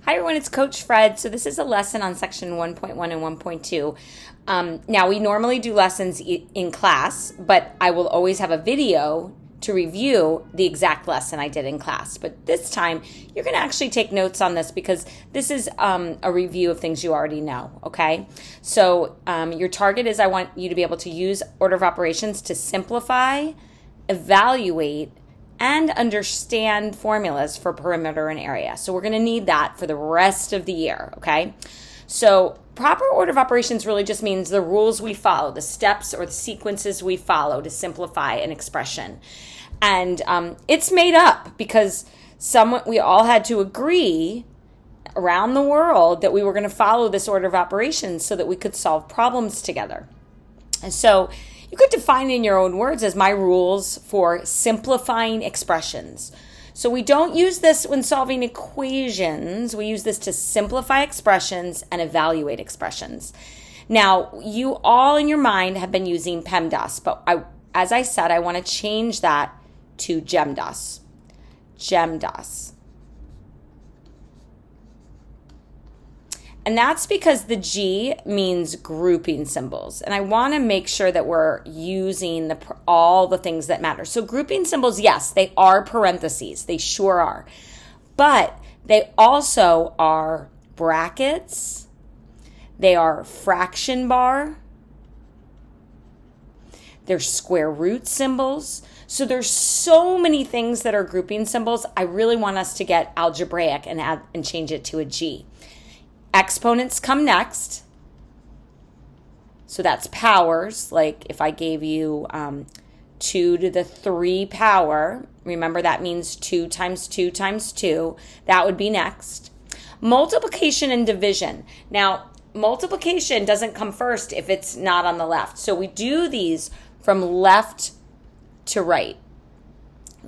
Hi everyone, it's Coach Fred. So this is a lesson on section 1.1 and 1.2. Now we normally do lessons in class, but I will always have a video to review the exact lesson I did in class. But this time you're going to actually take notes on this because this is a review of things you already know, okay? So your target is I want you to be able to use order of operations to simplify, evaluate, and understand formulas for perimeter and area. So we're going to need that for the rest of the year, okay? So proper order of operations really just means the rules we follow, the steps or the sequences we follow to simplify an expression. And it's made up because we all had to agree around the world that we were going to follow this order of operations so that we could solve problems together. And so you could define in your own words as my rules for simplifying expressions. So we don't use this when solving equations. We use this to simplify expressions and evaluate expressions. Now, you all in your mind have been using PEMDAS, but as I said, I want to change that to GEMDAS. GEMDAS. And that's because the G means grouping symbols. And I want to make sure that we're using all the things that matter. So grouping symbols, yes, they are parentheses. They sure are. But they also are brackets. They are fraction bar. They're square root symbols. So there's so many things that are grouping symbols. I really want us to get algebraic and change it to a G. Exponents come next. So that's powers. Like if I gave you 2 to the 3 power, remember that means 2 times 2 times 2. That would be next. Multiplication and division. Now, multiplication doesn't come first if it's not on the left. So we do these from left to right.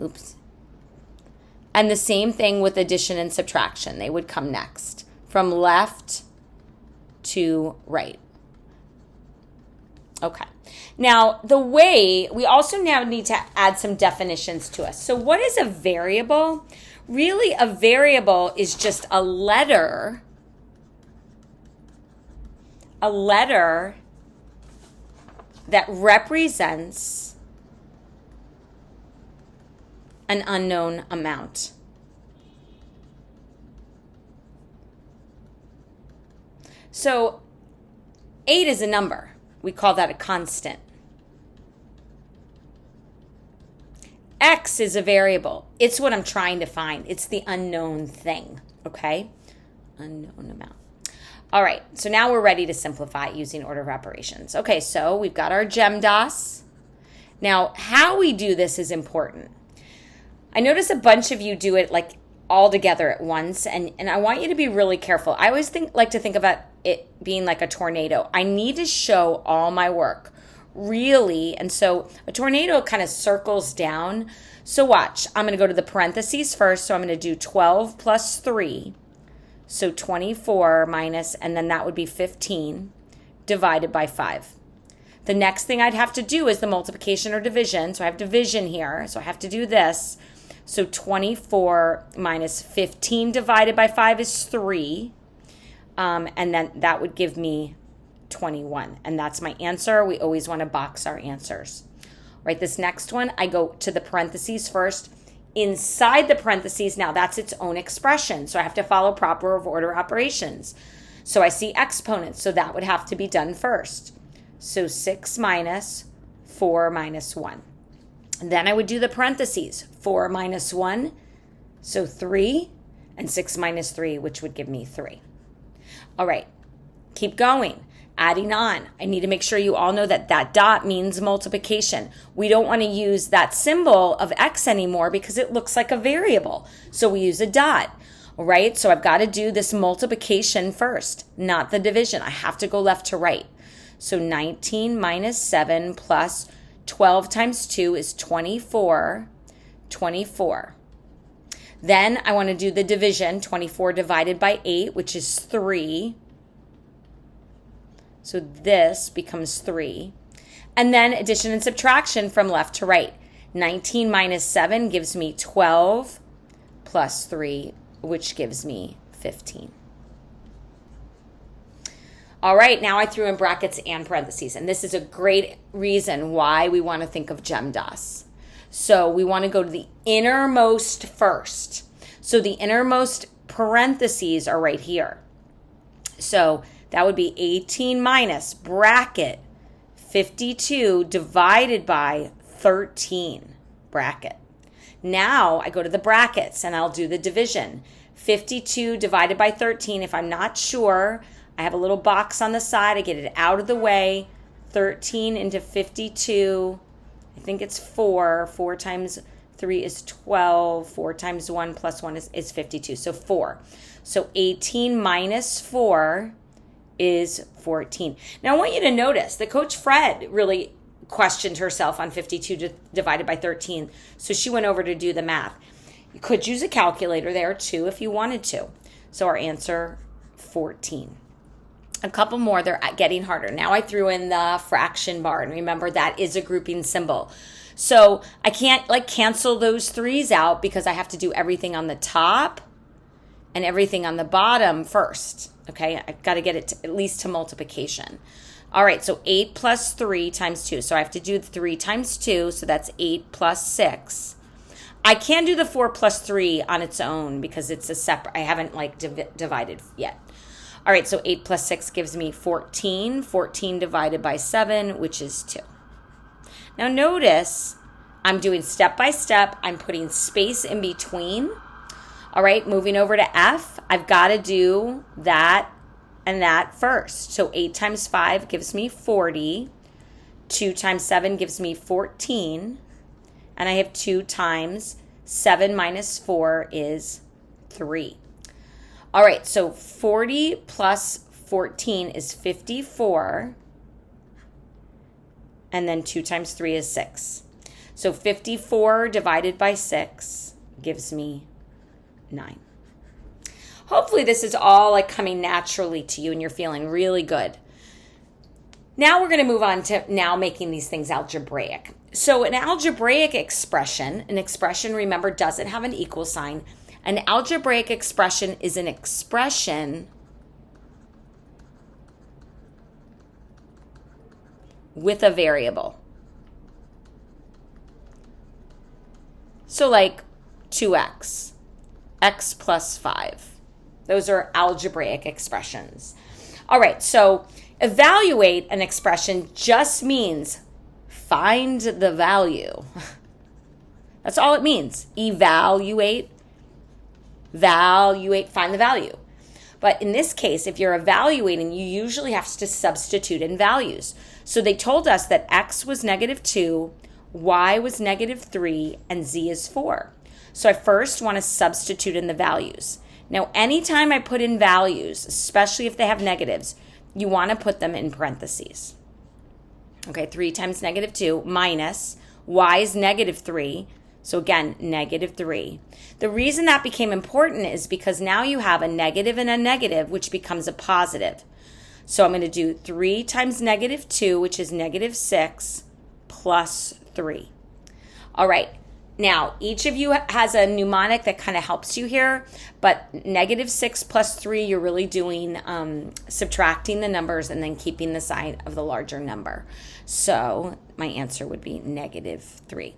Oops. And the same thing with addition and subtraction. They would come next. From left to right. Okay. Now, we also now need to add some definitions to us. So what is a variable? Really, a variable is just a letter that represents an unknown amount. So 8 is a number. We call that a constant. X is a variable. It's what I'm trying to find. It's the unknown thing, okay? Unknown amount. All right, so now we're ready to simplify using order of operations. Okay, so we've got our GEMDAS. Now, how we do this is important. I notice a bunch of you do it like all together at once, and I want you to be really careful. I always like to think about it being like a tornado. I need to show all my work, really, and so a tornado kind of circles down. So watch, I'm going to go to the parentheses first, so I'm going to do 12 plus 3, so 24 minus, and then that would be 15, divided by 5. The next thing I'd have to do is the multiplication or division, so I have division here, so I have to do this. So 24 minus 15 divided by 5 is 3. And then that would give me 21. And that's my answer. We always want to box our answers. Right, this next one, I go to the parentheses first. Inside the parentheses, now that's its own expression. So I have to follow proper order operations. So I see exponents. So that would have to be done first. So 6 minus 4 minus 1. Then I would do the parentheses, 4 minus 1, so 3, and 6 minus 3, which would give me 3. All right, keep going, adding on. I need to make sure you all know that that dot means multiplication. We don't want to use that symbol of X anymore because it looks like a variable, so we use a dot. All right, so I've got to do this multiplication first, not the division. I have to go left to right. So 19 minus 7 plus 12 times 2 is 24. 24. Then I want to do the division, 24 divided by 8, which is 3. So this becomes 3. And then addition and subtraction from left to right. 19 minus 7 gives me 12 plus 3, which gives me 15. All right, now I threw in brackets and parentheses, and this is a great reason why we want to think of GEMDAS. So we want to go to the innermost first. So the innermost parentheses are right here. So that would be 18 minus bracket 52 divided by 13 bracket. Now I go to the brackets and I'll do the division. 52 divided by 13. If I'm not sure, I have a little box on the side. I get it out of the way. 13 into 52. I think it's 4. 4 times 3 is 12. 4 times 1 plus 1 is 52. So 4. So 18 minus 4 is 14. Now I want you to notice that Coach Fred really questioned herself on 52 divided by 13. So she went over to do the math. You could use a calculator there too if you wanted to. So our answer, 14. A couple more, they're getting harder. Now I threw in the fraction bar, and remember that is a grouping symbol. So I can't cancel those 3's out because I have to do everything on the top and everything on the bottom first. Okay, I've got to get it at least to multiplication. All right, so 8 plus 3 times 2. So I have to do 3 times 2, so that's 8 plus 6. I can do the 4 plus 3 on its own because it's a separate, I haven't divided yet. All right, so 8 plus 6 gives me 14. 14 divided by 7, which is 2. Now notice I'm doing step by step. I'm putting space in between. All right, moving over to F, I've got to do that and that first. So 8 times 5 gives me 40. 2 times 7 gives me 14. And I have 2 times 7 minus 4 is 3. All right, so 40 plus 14 is 54. And then 2 times 3 is 6. So 54 divided by 6 gives me 9. Hopefully this is all coming naturally to you and you're feeling really good. Now we're going to move on to now making these things algebraic. So an algebraic expression, remember, doesn't have an equal sign. An algebraic expression is an expression with a variable. So 2x, x plus 5. Those are algebraic expressions. All right, so evaluate an expression just means find the value. That's all it means. Evaluate, find the value. But in this case, if you're evaluating, you usually have to substitute in values. So they told us that x was -2, y was -3, and z is 4. So I first want to substitute in the values. Now, anytime I put in values, especially if they have negatives, you want to put them in parentheses. Okay, 3 times -2 minus y is -3. So again, -3. The reason that became important is because now you have a negative and a negative, which becomes a positive. So I'm going to do 3 times -2, which is -6, plus 3. All right. Now, each of you has a mnemonic that kind of helps you here, but -6 plus 3, you're really doing subtracting the numbers and then keeping the sign of the larger number. So my answer would be -3.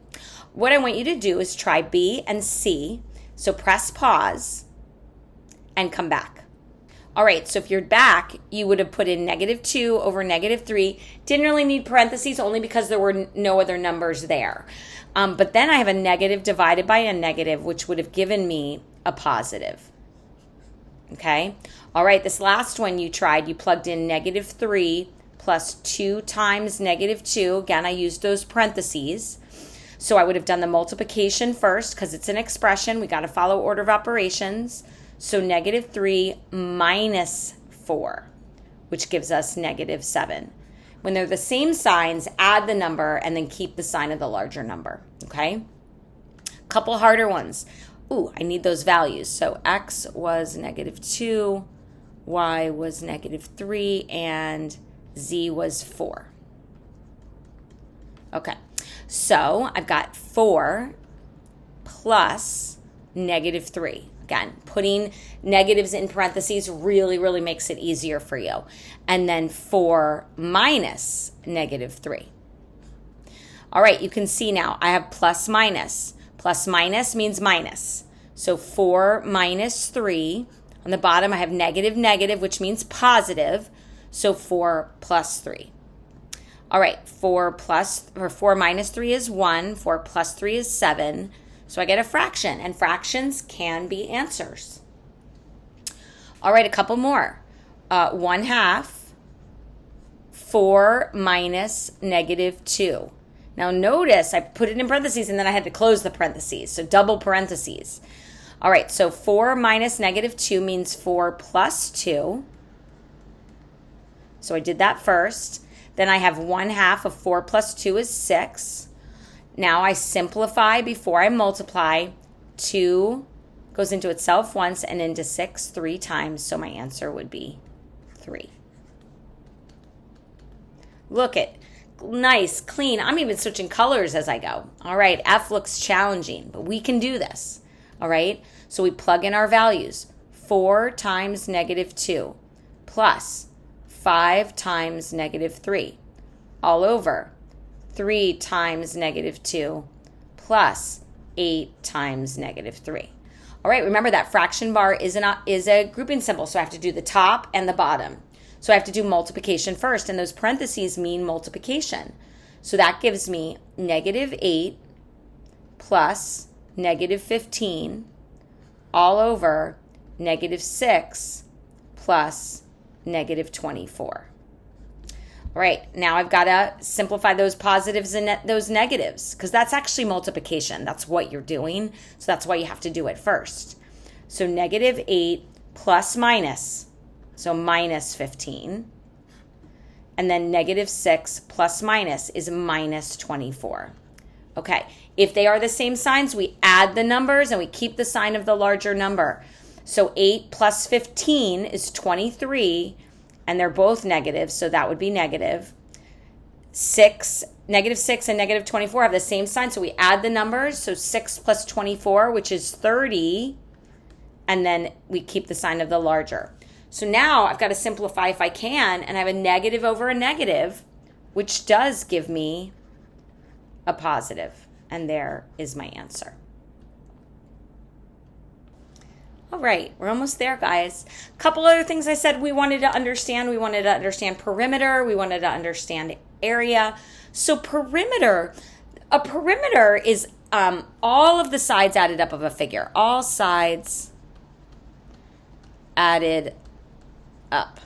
What I want you to do is try B and C. So press pause and come back. All right, so if you're back, you would have put in -2 over -3. Didn't really need parentheses only because there were no other numbers there. But then I have a negative divided by a negative, which would have given me a positive. Okay? All right, this last one you tried, you plugged in -3 plus 2 times -2. Again, I used those parentheses. So I would have done the multiplication first because it's an expression. We got to follow order of operations. So -3 minus 4, which gives us -7. When they're the same signs, add the number and then keep the sign of the larger number, okay? Couple harder ones. Ooh, I need those values. So x was -2, y was -3, and z was 4. Okay, so I've got 4 plus -3. Again, putting negatives in parentheses really, really makes it easier for you. And then 4 minus negative 3. All right, you can see now I have plus minus. Plus minus means minus. So 4 minus 3. On the bottom, I have negative, negative, which means positive. So 4 plus 3. All right, 4 minus 3 is 1. 4 plus 3 is 7. So I get a fraction, and fractions can be answers. All right, a couple more. 1/2, 4 minus negative 2. Now notice I put it in parentheses and then I had to close the parentheses, so double parentheses. All right, so 4 minus negative 2 means 4 plus 2. So I did that first. Then I have 1/2 of 4 plus 2 is 6. Now I simplify before I multiply. 2 goes into itself once and into 6 3 times, so my answer would be 3. Look at nice, clean. I'm even switching colors as I go. All right, F looks challenging, but we can do this. All right, so we plug in our values. 4 times negative 2 plus 5 times negative 3 all over 3 times negative 2 plus 8 times negative 3. All right, remember that fraction bar is a grouping symbol, so I have to do the top and the bottom. So I have to do multiplication first, and those parentheses mean multiplication. So that gives me negative 8 plus negative 15 all over negative 6 plus negative 24. All right, now I've got to simplify those positives and those negatives, because that's actually multiplication. That's what you're doing, so that's why you have to do it first. So negative 8 plus minus, so minus 15. And then negative 6 plus minus is minus 24. Okay, if they are the same signs, we add the numbers and we keep the sign of the larger number. So 8 plus 15 is 23, and they're both negative, so that would be negative. Negative 6 and negative 24 have the same sign, so we add the numbers. So 6 plus 24, which is 30, and then we keep the sign of the larger. So now I've got to simplify if I can, and I have a negative over a negative, which does give me a positive, and there is my answer. All right, we're almost there, guys. A couple other things I said we wanted to understand. We wanted to understand perimeter. We wanted to understand area. So a perimeter is all of the sides added up of a figure. All sides added up.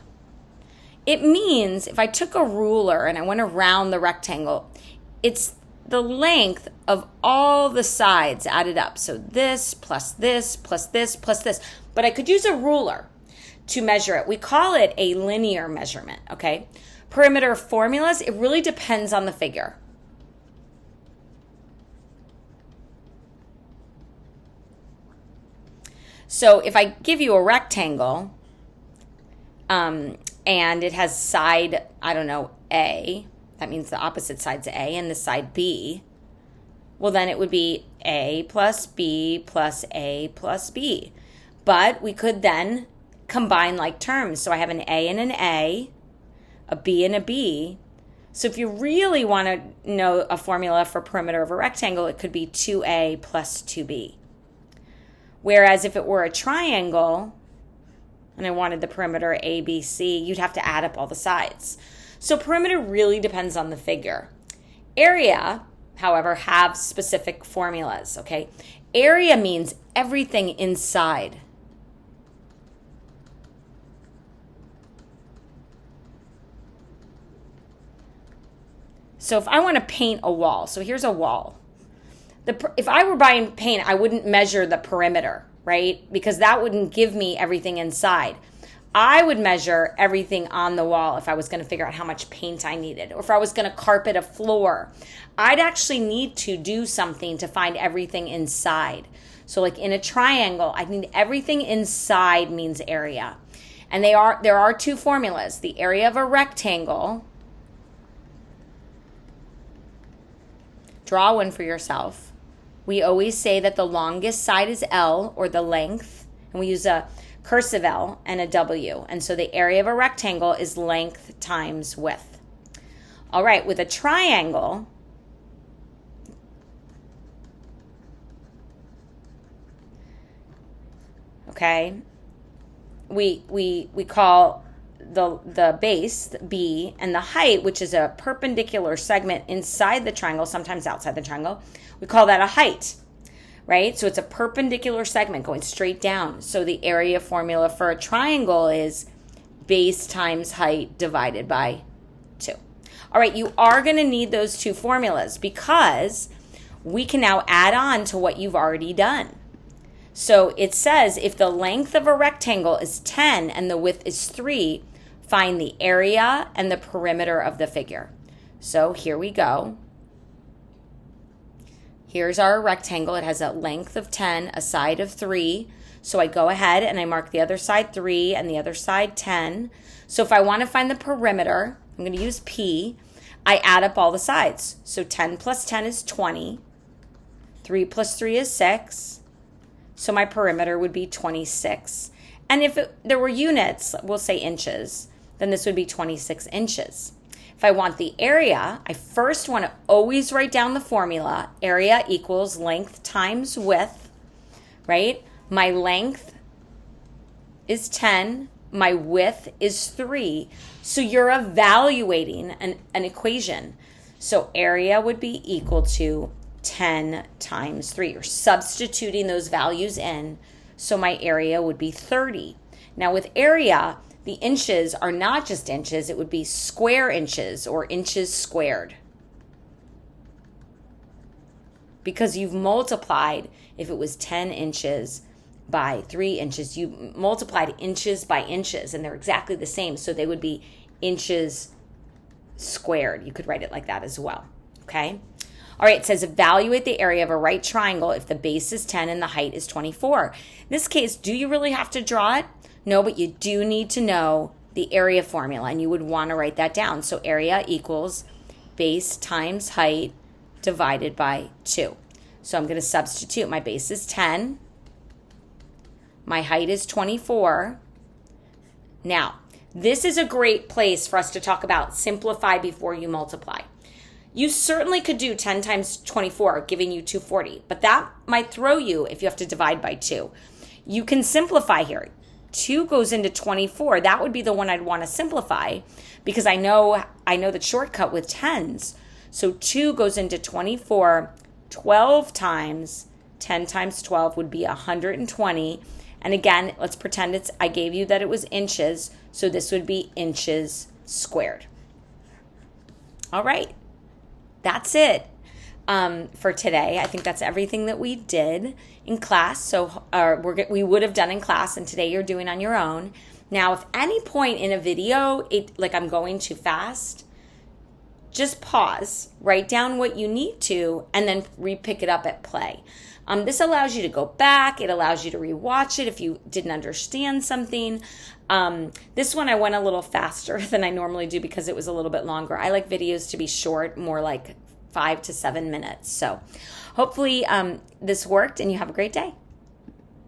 It means if I took a ruler and I went around the rectangle, it's the length of all the sides added up. So this plus this plus this plus this. But I could use a ruler to measure it. We call it a linear measurement, okay? Perimeter formulas, it really depends on the figure. So if I give you a rectangle and it has side, I don't know, A, that means the opposite side's A and the side B, well then it would be A plus B plus A plus B. But we could then combine like terms. So I have an A and an A B and a B. So if you really want to know a formula for perimeter of a rectangle, it could be 2A plus 2B. Whereas if it were a triangle, and I wanted the perimeter ABC, you'd have to add up all the sides. So perimeter really depends on the figure. Area, however, have specific formulas, okay? Area means everything inside. So if I want to paint a wall, so here's a wall. If I were buying paint, I wouldn't measure the perimeter, right? Because that wouldn't give me everything inside. I would measure everything on the wall if I was going to figure out how much paint I needed, or if I was going to carpet a floor. I'd actually need to do something to find everything inside. So like in a triangle, I need everything inside means area. And there are two formulas. The area of a rectangle, draw one for yourself. We always say that the longest side is L, or the length, And we use a cursive L and a W. And so the area of a rectangle is length times width. All right, with a triangle, okay, we call the base B, and the height, which is a perpendicular segment inside the triangle, sometimes outside the triangle, we call that a height, right? So it's a perpendicular segment going straight down. So the area formula for a triangle is base times height divided by 2. All right, you are going to need those two formulas because we can now add on to what you've already done. So it says if the length of a rectangle is 10 and the width is 3, find the area and the perimeter of the figure. So here we go. Here's our rectangle. It has a length of 10, a side of 3. So I go ahead and I mark the other side 3 and the other side 10. So if I want to find the perimeter, I'm going to use P. I add up all the sides. So 10 plus 10 is 20. 3 plus 3 is 6. So my perimeter would be 26. And if there were units, we'll say inches, then this would be 26 inches. If I want the area, I first want to always write down the formula. Area equals length times width, right? My length is 10. My width is 3. So you're evaluating an equation. So area would be equal to 10 times 3. You're substituting those values in. So my area would be 30. Now with area, the inches are not just inches. It would be square inches or inches squared. Because you've multiplied, if it was 10 inches by 3 inches, you multiplied inches by inches, and they're exactly the same. So they would be inches squared. You could write it like that as well. Okay? All right, it says evaluate the area of a right triangle if the base is 10 and the height is 24. In this case, do you really have to draw it? No, but you do need to know the area formula, and you would want to write that down. So area equals base times height divided by 2. So I'm going to substitute. My base is 10. My height is 24. Now, this is a great place for us to talk about simplify before you multiply. You certainly could do 10 times 24, giving you 240, but that might throw you if you have to divide by 2. You can simplify here. 2 goes into 24. That would be the one I'd want to simplify because I know the shortcut with tens. So 2 goes into 24. 12 times 10 times 12 would be 120. And again, let's pretend I gave you that it was inches. So this would be inches squared. All right. That's it for today. I think that's everything that we did in class. So we would have done in class, and today you're doing on your own. Now, if any point in a video, like I'm going too fast, just pause, write down what you need to, and then pick it up at play. This allows you to go back. It allows you to rewatch it if you didn't understand something. This one I went a little faster than I normally do because it was a little bit longer. I like videos to be short, more like 5 to 7 minutes. So hopefully this worked and you have a great day.